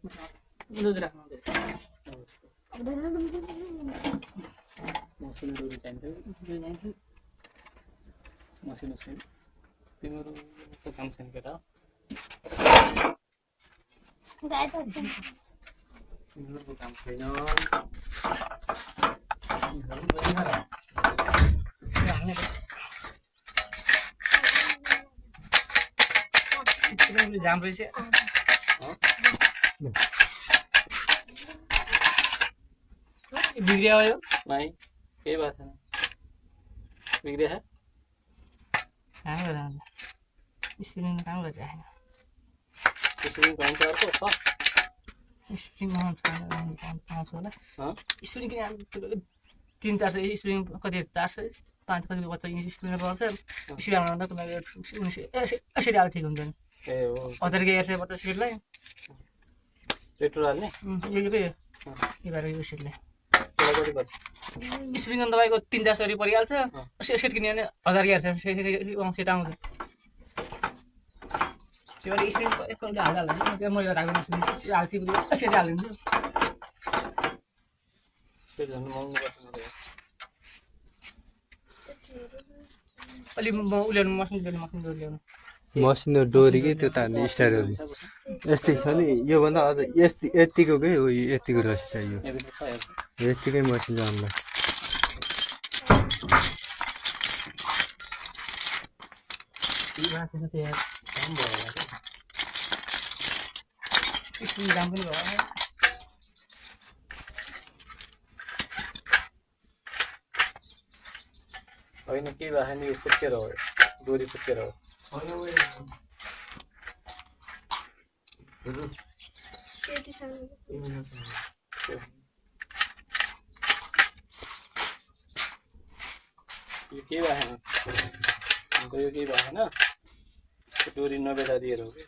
दूध राख्नु मसिनो डोरी चाहिन्छ मसिनो छैन तिम्रो काम छैन केटा तिम्रो काम छैन जाम रहेछ बिग्रिया हो नहीं केही भएको छैन बिग्रिया है कहाँ गयो स्प्रिङ कहाँ गयो छैन स्प्रिङ पाउँछ अर्को छ स्प्रिङ पाउँछ होला स्प्रिङ किन 300-400 स्प्रिङ कति 400 5 कति बच्चा स्प्रिङ पर्छ स्प्रिङ हाल्नु त यसरी हाल ठिक हुन्छ नि ए हो अदर के यसै बच्चा सिटलाई पेट्रोल हाल्ने यो भएर यो सिटले स्प्रिङ तपाईँको 300 परिहाल्छ सेट किन्यो भने 1000 सेट आउँछ त्यो भएर स्प्रिङ एकपल्ट हाल्दा त्यो मैले राख्दिनु हाल्छु सेट हालिदिन्छु त्यो झन् महँगो पर्छ अलि म उल्याउनु मसिनो डोरी के त्यो तान्ने स्टाइलहरू यस्तै छ नि योभन्दा अझ यतिकोकै हो यतिको रसी चाहियो यतिकै मसिनो हामीलाई दाम पनि भयो होइन के भएको नि यो फुटकेर हो डोरी फुटकेर हो यो के भएन यो केही भएन डोरी नबेदा दिएर हो कि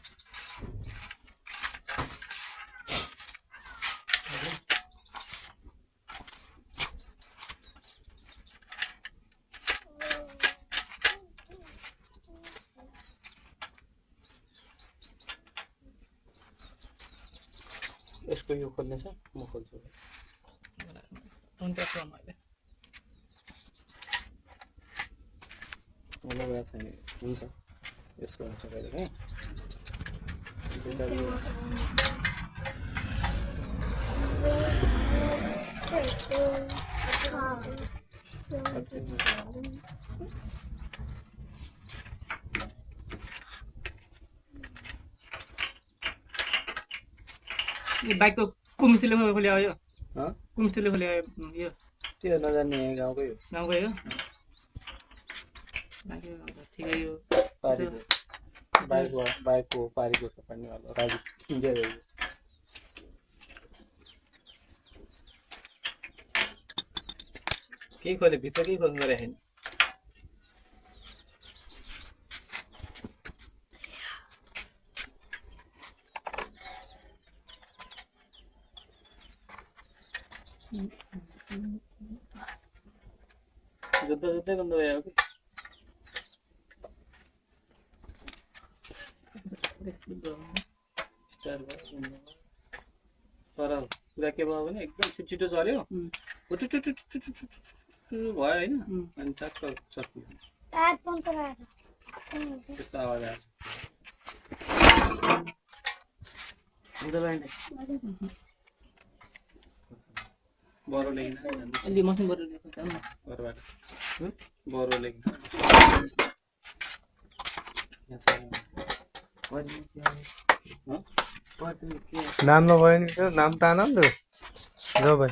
यसको यो खोल्ने छ म खोल्छु लगाएको छैन हुन्छ यसको हुन्छ कहिले काहीँ बाइकको कुम्सीले खोले आयो कुम्सीले खोले आयो यो त्यो नजान्ने गाउँकै हो गाउँकै हो ठिकै हो बाइकको पारीको छ पनि होला राजु इन्डिया गयो के खोले भित्र के खोल्नु रहेन जुत्तै बन्द भयो कि स्टार भयो तर कुरा के भयो भने एकदम छिटो चल्यो भयो होइन अनि ठ्याक्क सकियो त्यस्तो आवाज आएछ बरो लेख्न अलि मसिन बरु लेख्छ बरोबाट बरो लेख्न नाम नभयो नि नाम तान नि त ल भाइ